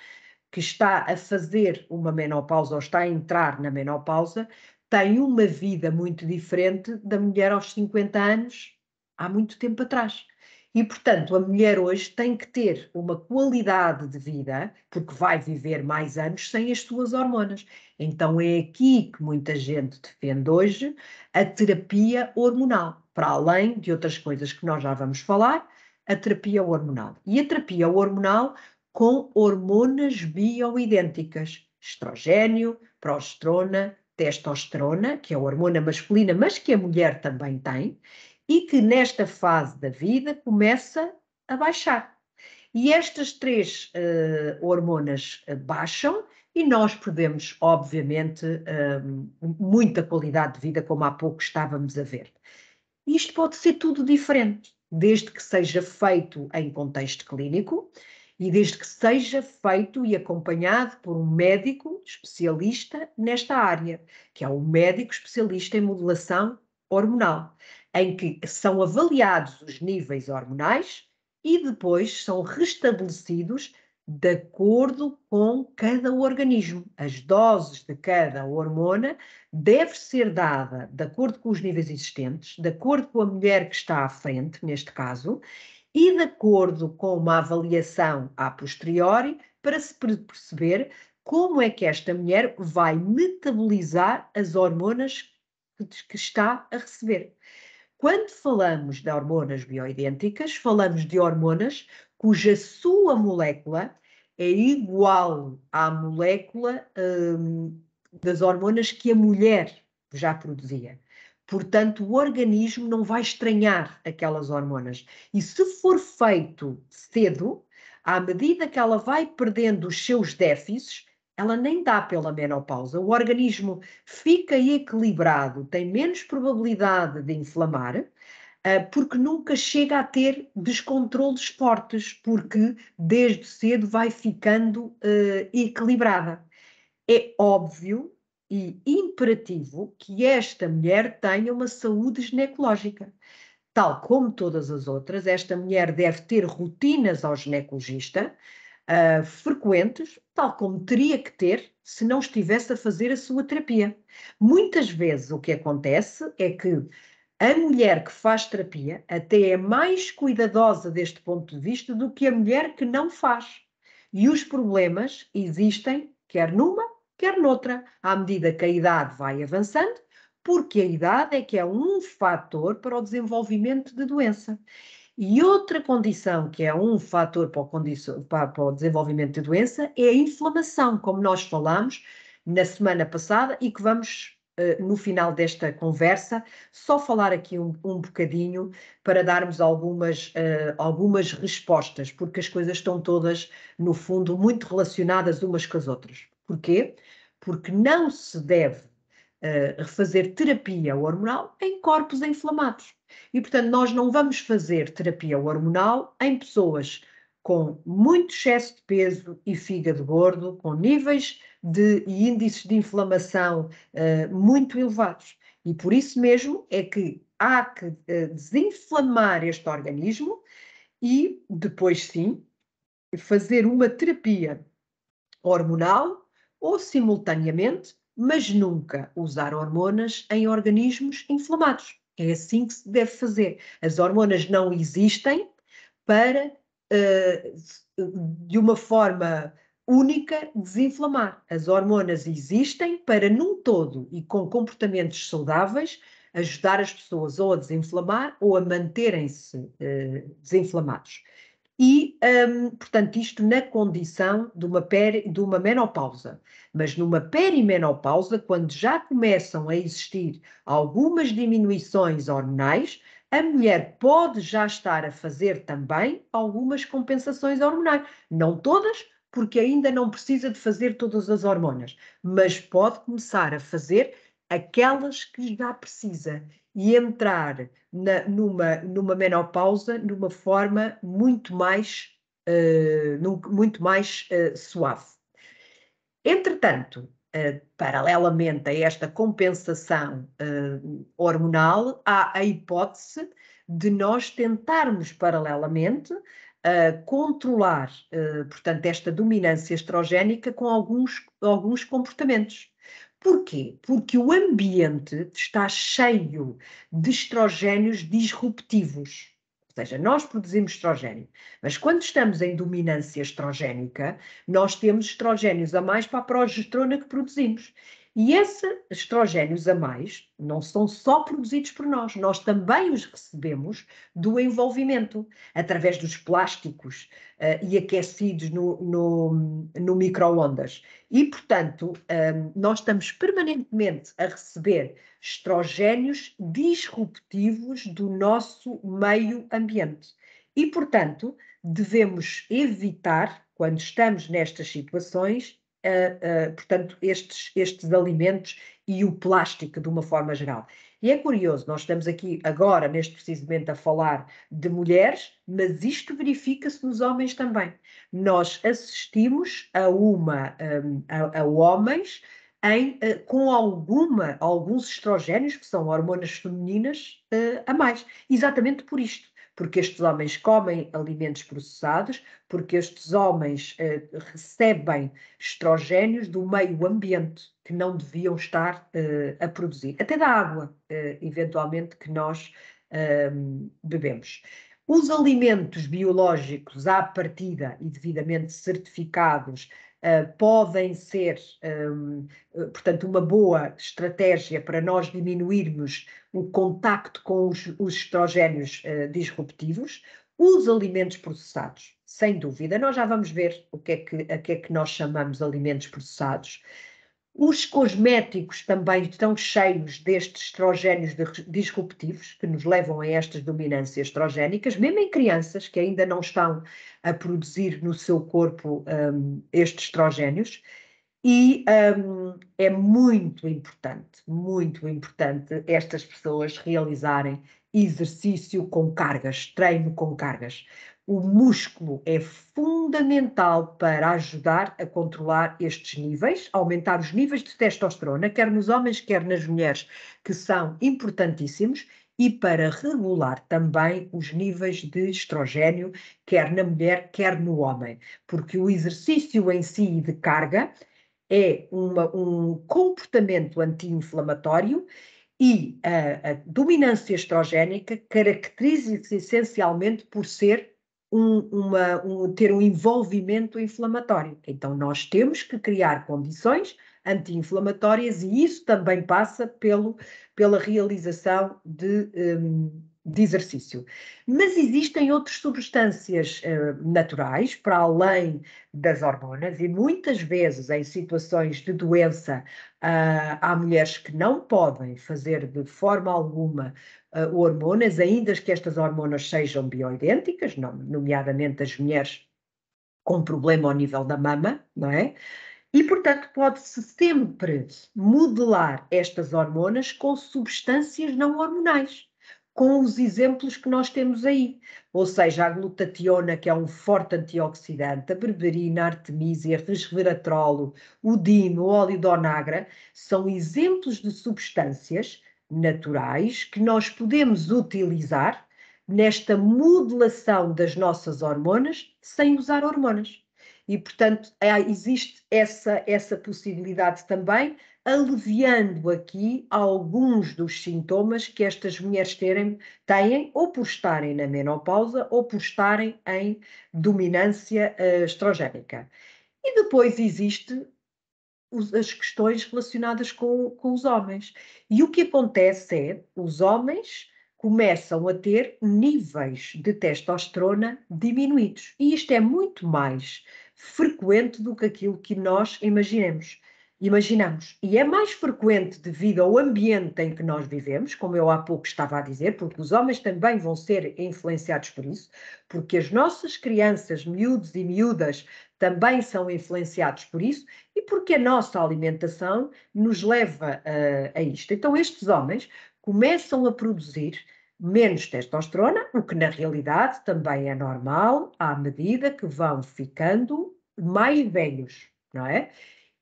que está a fazer uma menopausa ou está a entrar na menopausa, tem uma vida muito diferente da mulher aos 50 anos há muito tempo atrás. E, portanto, a mulher hoje tem que ter uma qualidade de vida, porque vai viver mais anos sem as suas hormonas. Então é aqui que muita gente defende hoje a terapia hormonal, para além de outras coisas que nós já vamos falar, a terapia hormonal. E a terapia hormonal com hormonas bioidênticas, estrogênio, progesterona, testosterona, que é a hormona masculina, mas que a mulher também tem, e que nesta fase da vida começa a baixar. E estas três hormonas baixam e nós perdemos, obviamente, muita qualidade de vida, como há pouco estávamos a ver. Isto pode ser tudo diferente, desde que seja feito em contexto clínico e desde que seja feito e acompanhado por um médico especialista nesta área, que é o médico especialista em modulação hormonal, em que são avaliados os níveis hormonais e depois são restabelecidos de acordo com cada organismo. As doses de cada hormona deve ser dada de acordo com os níveis existentes, de acordo com a mulher que está à frente, neste caso, e de acordo com uma avaliação a posteriori, para se perceber como é que esta mulher vai metabolizar as hormonas que está a receber. Quando falamos de hormonas bioidênticas, falamos de hormonas cuja sua molécula é igual à molécula das hormonas que a mulher já produzia. Portanto, o organismo não vai estranhar aquelas hormonas. E se for feito cedo, à medida que ela vai perdendo os seus déficits, ela nem dá pela menopausa. O organismo fica equilibrado, tem menos probabilidade de inflamar, porque nunca chega a ter descontroles fortes, porque desde cedo vai ficando equilibrada. É óbvio e imperativo que esta mulher tenha uma saúde ginecológica. Tal como todas as outras, esta mulher deve ter rotinas ao ginecologista frequentes, tal como teria que ter se não estivesse a fazer a sua terapia. Muitas vezes o que acontece é que a mulher que faz terapia até é mais cuidadosa deste ponto de vista do que a mulher que não faz. E os problemas existem quer numa, quer noutra, à medida que a idade vai avançando, porque a idade é que é um fator para o desenvolvimento de doença. E outra condição que é um fator para o desenvolvimento de doença é a inflamação, como nós falamos na semana passada e que vamos, no final desta conversa, só falar aqui um bocadinho para darmos algumas respostas, porque as coisas estão todas, no fundo, muito relacionadas umas com as outras. Porquê? Porque não se deve fazer terapia hormonal em corpos inflamados. E, portanto, nós não vamos fazer terapia hormonal em pessoas com muito excesso de peso e fígado gordo, com níveis e índices de inflamação muito elevados. E por isso mesmo é que há que desinflamar este organismo e depois sim fazer uma terapia hormonal ou simultaneamente, mas nunca usar hormonas em organismos inflamados. É assim que se deve fazer. As hormonas não existem para, de uma forma única, desinflamar. As hormonas existem para, num todo e com comportamentos saudáveis, ajudar as pessoas ou a desinflamar ou a manterem-se desinflamados. E, portanto, isto na condição de uma menopausa. Mas numa perimenopausa, quando já começam a existir algumas diminuições hormonais, a mulher pode já estar a fazer também algumas compensações hormonais. Não todas, porque ainda não precisa de fazer todas as hormonas, mas pode começar a fazer aquelas que já precisa e entrar numa menopausa numa forma muito mais, suave. Entretanto, paralelamente a esta compensação hormonal, há a hipótese de nós tentarmos paralelamente controlar, portanto, esta dominância estrogénica com alguns comportamentos. Porquê? Porque o ambiente está cheio de estrogénios disruptivos. Ou seja, nós produzimos estrogênio, mas quando estamos em dominância estrogénica, nós temos estrogénios a mais para a progesterona que produzimos. E esses estrogénios a mais não são só produzidos por nós também os recebemos do envolvimento, através dos plásticos e aquecidos no micro-ondas. E, portanto, nós estamos permanentemente a receber estrogénios disruptivos do nosso meio ambiente. E, portanto, devemos evitar, quando estamos nestas situações, portanto, estes alimentos e o plástico de uma forma geral. E é curioso, nós estamos aqui agora, neste preciso momento, a falar de mulheres, mas isto verifica-se nos homens também. Nós assistimos a homens com alguns estrogénios, que são hormonas femininas, a mais. Exatamente por isto. Porque estes homens comem alimentos processados, porque estes homens recebem estrogénios do meio ambiente que não deviam estar a produzir, até da água, eventualmente, que nós bebemos. Os alimentos biológicos à partida e devidamente certificados podem ser, portanto, uma boa estratégia para nós diminuirmos o contacto com os estrogénios disruptivos. Os alimentos processados, sem dúvida, nós já vamos ver a que é que nós chamamos alimentos processados. Os cosméticos também estão cheios destes estrogénios disruptivos, que nos levam a estas dominâncias estrogénicas, mesmo em crianças que ainda não estão a produzir no seu corpo estes estrogénios. E é muito importante estas pessoas realizarem exercício com cargas, treino com cargas. O músculo é fundamental para ajudar a controlar estes níveis, aumentar os níveis de testosterona, quer nos homens, quer nas mulheres, que são importantíssimos, e para regular também os níveis de estrogênio, quer na mulher, quer no homem, porque o exercício em si de carga é um comportamento anti-inflamatório e a dominância estrogénica caracteriza-se essencialmente por ser ter um envolvimento inflamatório. Então, nós temos que criar condições anti-inflamatórias e isso também passa pela realização de exercício. Mas existem outras substâncias naturais, para além das hormonas, e muitas vezes em situações de doença há mulheres que não podem fazer de forma alguma hormonas, ainda que estas hormonas sejam bioidênticas, nomeadamente as mulheres com problema ao nível da mama, não é? E, portanto, pode-se sempre modelar estas hormonas com substâncias não hormonais, com os exemplos que nós temos aí. Ou seja, a glutationa, que é um forte antioxidante, a berberina, a artemisia, resveratrolo, o dino, o óleo de onagra, são exemplos de substâncias naturais que nós podemos utilizar nesta modelação das nossas hormonas sem usar hormonas. E, portanto, existe essa possibilidade também, aliviando aqui alguns dos sintomas que estas mulheres têm ou por estarem na menopausa ou por estarem em dominância estrogénica. E depois existe as questões relacionadas com os homens. E o que acontece é, os homens começam a ter níveis de testosterona diminuídos. E isto é muito mais frequente do que aquilo que nós imaginamos. E é mais frequente devido ao ambiente em que nós vivemos, como eu há pouco estava a dizer, porque os homens também vão ser influenciados por isso, porque as nossas crianças, miúdos e miúdas, também são influenciados por isso, e porque a nossa alimentação nos leva a isto. Então, estes homens começam a produzir menos testosterona, o que na realidade também é normal à medida que vão ficando mais velhos, não é?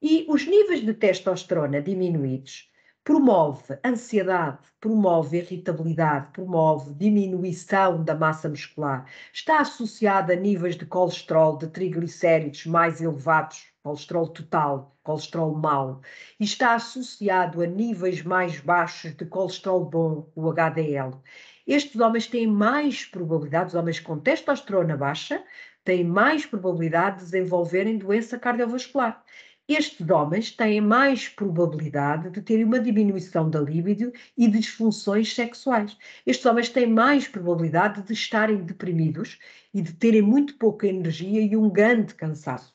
E os níveis de testosterona diminuídos promove ansiedade, promove irritabilidade, promove diminuição da massa muscular, está associada a níveis de colesterol, de triglicéridos mais elevados, colesterol total, colesterol mau, e está associado a níveis mais baixos de colesterol bom, o HDL. Estes homens têm mais probabilidade, os homens com testosterona baixa, têm mais probabilidade de desenvolverem doença cardiovascular. Estes homens têm mais probabilidade de terem uma diminuição da libido e de disfunções sexuais. Estes homens têm mais probabilidade de estarem deprimidos e de terem muito pouca energia e um grande cansaço.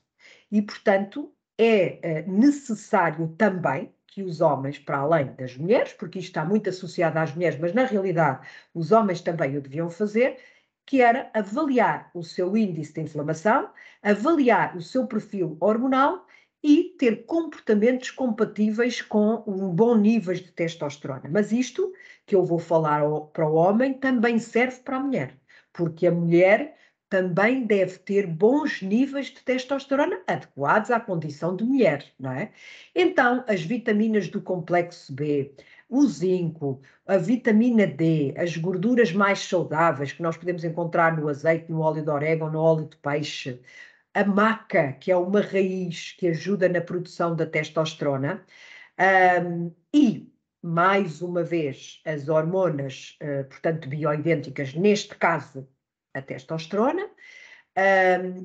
E, portanto, é necessário também que os homens, para além das mulheres, porque isto está muito associado às mulheres, mas na realidade os homens também o deviam fazer, que era avaliar o seu índice de inflamação, avaliar o seu perfil hormonal e ter comportamentos compatíveis com um bom nível de testosterona. Mas isto que eu vou falar para o homem também serve para a mulher, porque a mulher também deve ter bons níveis de testosterona adequados à condição de mulher, não é? Então, as vitaminas do complexo B, o zinco, a vitamina D, as gorduras mais saudáveis que nós podemos encontrar no azeite, no óleo de orégano, no óleo de peixe, a maca, que é uma raiz que ajuda na produção da testosterona, e, mais uma vez, as hormonas, portanto, bioidênticas, neste caso, a testosterona,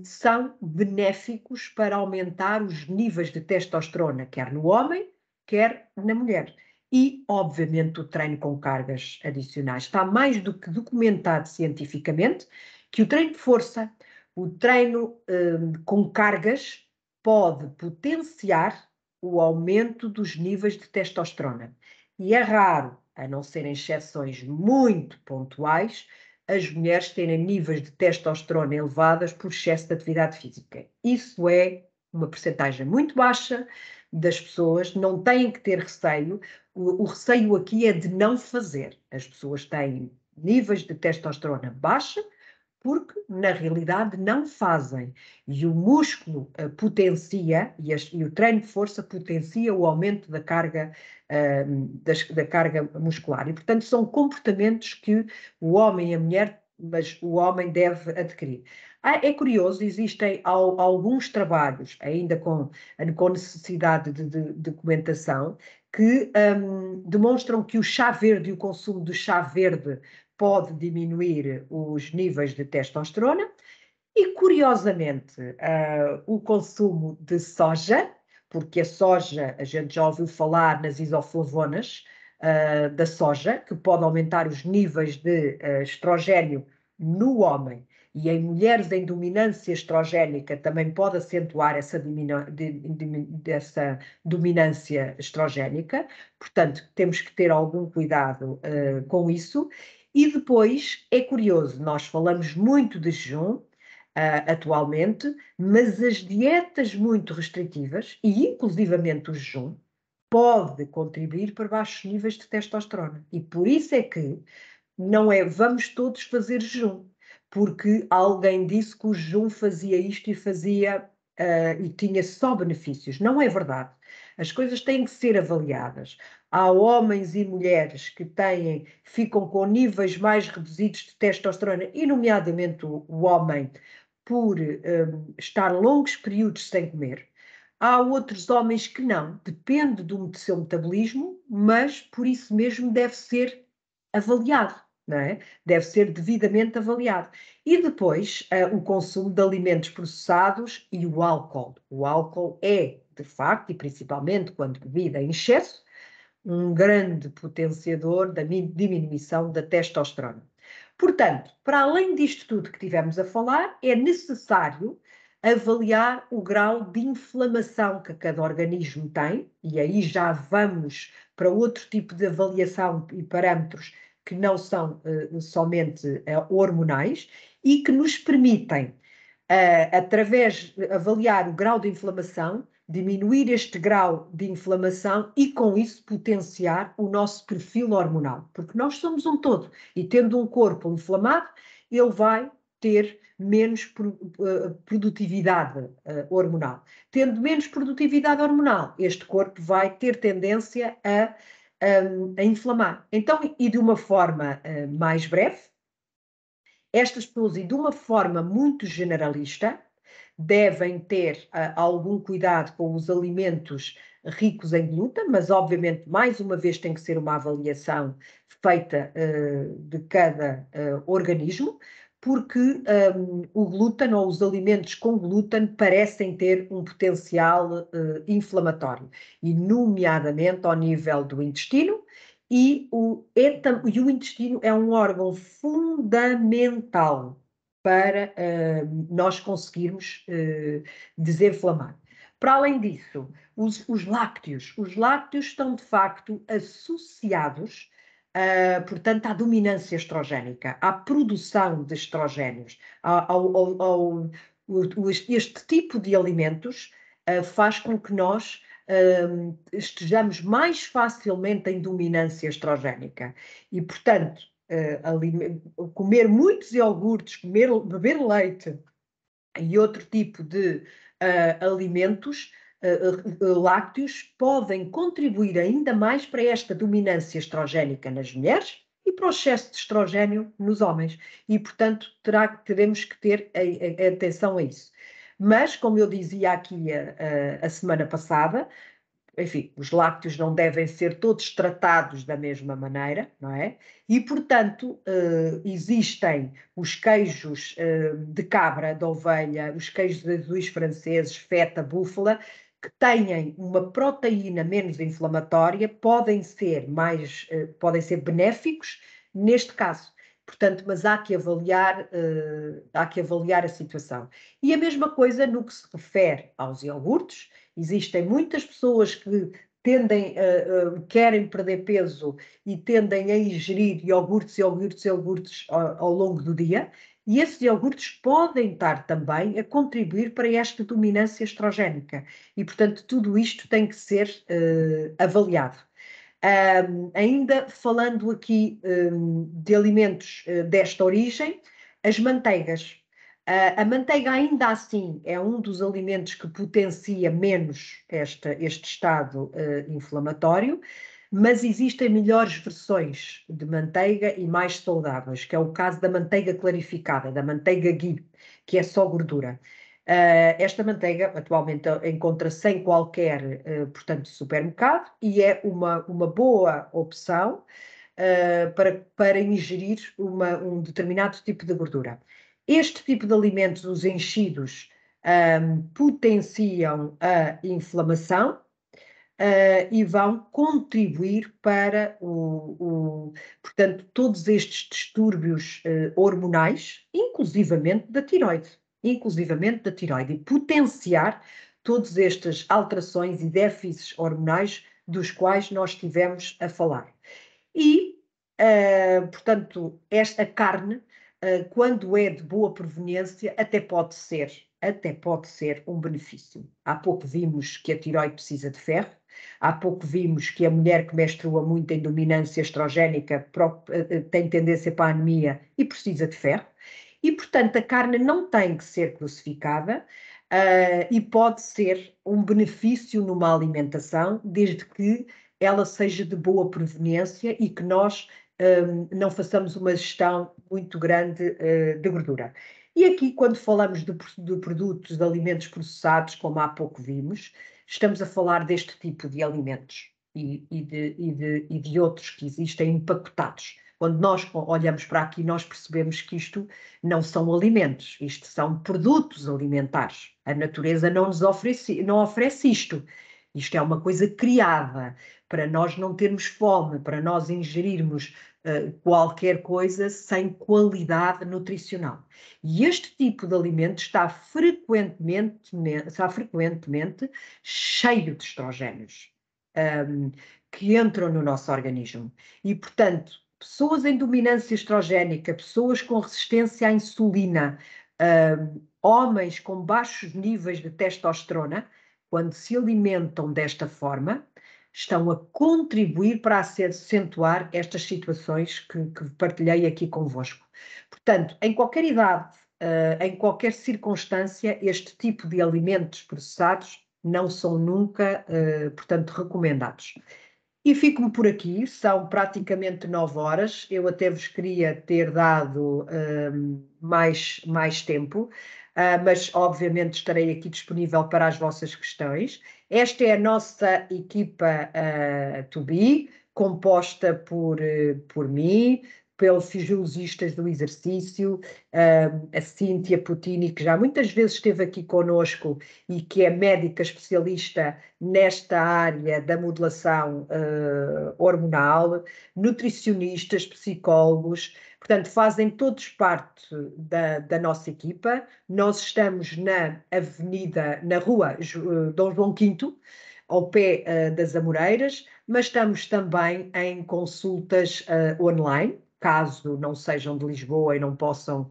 são benéficos para aumentar os níveis de testosterona, quer no homem, quer na mulher. E, obviamente, o treino com cargas adicionais. Está mais do que documentado cientificamente que o treino de força, o treino com cargas, pode potenciar o aumento dos níveis de testosterona. E é raro, a não serem exceções muito pontuais, as mulheres terem níveis de testosterona elevadas por excesso de atividade física. Isso é uma percentagem muito baixa das pessoas, não têm que ter receio. O receio aqui é de não fazer. As pessoas têm níveis de testosterona baixa porque, na realidade, não fazem. E o músculo potencia, e o treino de força potencia o aumento da carga, da carga muscular. E, portanto, são comportamentos que o homem e a mulher, mas o homem deve adquirir. É curioso, existem alguns trabalhos, ainda com necessidade de documentação, que demonstram que o chá verde e o consumo do chá verde pode diminuir os níveis de testosterona e, curiosamente, o consumo de soja, porque a soja, a gente já ouviu falar nas isoflavonas da soja, que pode aumentar os níveis de estrogênio no homem, e em mulheres em dominância estrogénica também pode acentuar essa dominância estrogénica, portanto, temos que ter algum cuidado com isso. E depois, é curioso, nós falamos muito de jejum, atualmente, mas as dietas muito restritivas, e inclusivamente o jejum, pode contribuir para baixos níveis de testosterona. E por isso é que não é vamos todos fazer jejum, porque alguém disse que o jejum fazia isto e fazia e tinha só benefícios. Não é verdade. As coisas têm que ser avaliadas. Há homens e mulheres que ficam com níveis mais reduzidos de testosterona, e nomeadamente o homem, por estar longos períodos sem comer. Há outros homens que não, depende do seu metabolismo, mas por isso mesmo deve ser avaliado, não é? Deve ser devidamente avaliado. E depois, o consumo de alimentos processados e o álcool. O álcool é, de facto, e principalmente quando bebido em excesso, um grande potenciador da diminuição da testosterona. Portanto, para além disto tudo que tivemos a falar, é necessário avaliar o grau de inflamação que cada organismo tem, e aí já vamos para outro tipo de avaliação e parâmetros que não são somente hormonais e que nos permitem, através de avaliar o grau de inflamação, diminuir este grau de inflamação e, com isso, potenciar o nosso perfil hormonal. Porque nós somos um todo e, tendo um corpo inflamado, ele vai ter menos produtividade hormonal. Tendo menos produtividade hormonal, este corpo vai ter tendência a inflamar. Então, e de uma forma mais breve, estas pessoas, e de uma forma muito generalista, devem ter algum cuidado com os alimentos ricos em glúten, mas obviamente, mais uma vez, tem que ser uma avaliação feita de cada organismo, porque o glúten ou os alimentos com glúten parecem ter um potencial inflamatório, e nomeadamente ao nível do intestino, e o intestino é um órgão fundamental para nós conseguirmos desinflamar. Para além disso, os lácteos estão de facto associados, portanto, à dominância estrogénica, à produção de estrogénios. Este tipo de alimentos faz com que nós estejamos mais facilmente em dominância estrogénica. E, portanto, comer muitos iogurtes, beber leite e outro tipo de alimentos lácteos podem contribuir ainda mais para esta dominância estrogénica nas mulheres e para o excesso de estrogênio nos homens. E, portanto, teremos que ter atenção a isso. Mas, como eu dizia aqui a semana passada, enfim, os lácteos não devem ser todos tratados da mesma maneira, não é? E, portanto, existem os queijos de cabra, de ovelha, os queijos azuis franceses, feta, búfala, que têm uma proteína menos inflamatória, podem ser benéficos neste caso. Portanto, mas há que avaliar a situação. E a mesma coisa no que se refere aos iogurtes. Existem muitas pessoas que querem perder peso e tendem a ingerir iogurtes ao longo do dia, e esses iogurtes podem estar também a contribuir para esta dominância estrogénica. E, portanto, tudo isto tem que ser avaliado. Ainda falando aqui de alimentos desta origem, as manteigas. A manteiga, ainda assim, é um dos alimentos que potencia menos este estado inflamatório, mas existem melhores versões de manteiga e mais saudáveis, que é o caso da manteiga clarificada, da manteiga ghee, que é só gordura. Esta manteiga atualmente encontra-se em qualquer, portanto, supermercado e é uma boa opção para ingerir um determinado tipo de gordura. Este tipo de alimentos, os enchidos, potenciam a inflamação e vão contribuir para portanto, todos estes distúrbios hormonais, inclusivamente da tiroide, e potenciar todas estas alterações e déficits hormonais dos quais nós estivemos a falar. E, portanto, esta carne, quando é de boa proveniência, até pode ser um benefício. Há pouco vimos que a tiroide precisa de ferro, há pouco vimos que a mulher que menstrua muito em dominância estrogénica tem tendência para a anemia e precisa de ferro, e, portanto, a carne não tem que ser crucificada e pode ser um benefício numa alimentação, desde que ela seja de boa proveniência e que nós não façamos uma gestão muito grande de gordura. E aqui, quando falamos de produtos, de alimentos processados, como há pouco vimos, estamos a falar deste tipo de alimentos e de outros que existem empacotados. Quando nós olhamos para aqui, nós percebemos que isto não são alimentos, isto são produtos alimentares. A natureza não nos oferece isto. Isto é uma coisa criada para nós não termos fome, para nós ingerirmos qualquer coisa sem qualidade nutricional. E este tipo de alimento está frequentemente cheio de estrogénios que entram no nosso organismo. E, portanto, pessoas em dominância estrogénica, pessoas com resistência à insulina, homens com baixos níveis de testosterona, quando se alimentam desta forma, estão a contribuir para acentuar estas situações que partilhei aqui convosco. Portanto, em qualquer idade, em qualquer circunstância, este tipo de alimentos processados não são nunca, portanto, recomendados. E fico-me por aqui, são praticamente 9 horas, eu até vos queria ter dado mais tempo, mas obviamente estarei aqui disponível para as vossas questões. Esta é a nossa equipa to be, composta por mim, pelos fisiologistas do exercício, a Cíntia Putini, que já muitas vezes esteve aqui conosco e que é médica especialista nesta área da modulação hormonal, nutricionistas, psicólogos, portanto, fazem todos parte da nossa equipa. Nós estamos na rua Dom João V, ao pé das Amoreiras, mas estamos também em consultas online, caso não sejam de Lisboa e não possam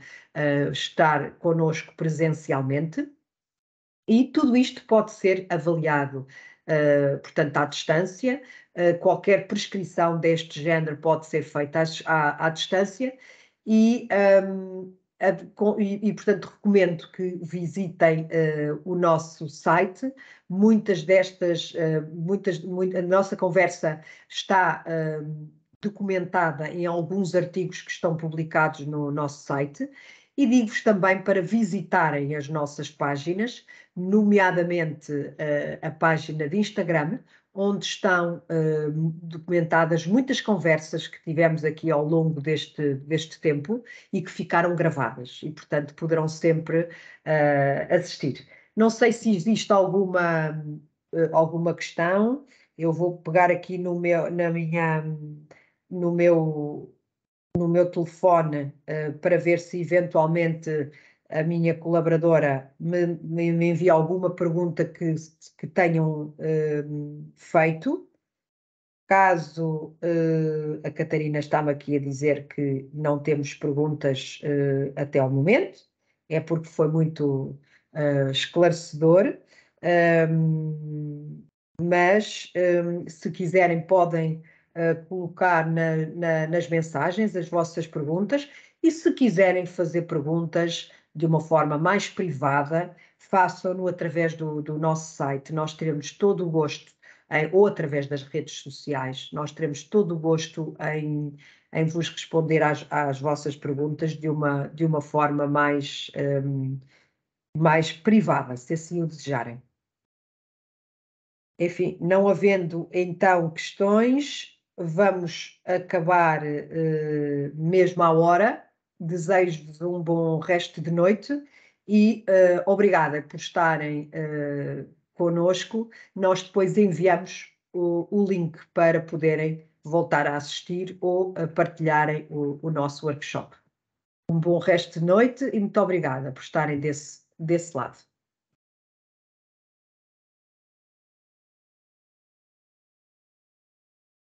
estar connosco presencialmente. E tudo isto pode ser avaliado, portanto, à distância. Qualquer prescrição deste género pode ser feita à distância e, portanto, recomendo que visitem o nosso site. Muitas destas, a nossa conversa está documentada em alguns artigos que estão publicados no nosso site. E digo-vos também para visitarem as nossas páginas, nomeadamente a página de Instagram, onde estão documentadas muitas conversas que tivemos aqui ao longo deste tempo e que ficaram gravadas e, portanto, poderão sempre assistir. Não sei se existe alguma questão. Eu vou pegar aqui no meu telefone para ver se eventualmente a minha colaboradora me envia alguma pergunta que tenham feito. Caso a Catarina está-me aqui a dizer que não temos perguntas até ao momento, é porque foi muito esclarecedor. Mas se quiserem podem colocar nas mensagens as vossas perguntas, e se quiserem fazer perguntas de uma forma mais privada, façam-no através do nosso site. Nós teremos todo o gosto, ou através das redes sociais, nós teremos todo o gosto em vos responder às vossas perguntas de uma forma mais privada, se assim o desejarem. Enfim, não havendo então questões, vamos acabar mesmo à hora. Desejo-vos um bom resto de noite e obrigada por estarem connosco. Nós depois enviamos o link para poderem voltar a assistir ou a partilharem o nosso workshop. Um bom resto de noite e muito obrigada por estarem desse lado.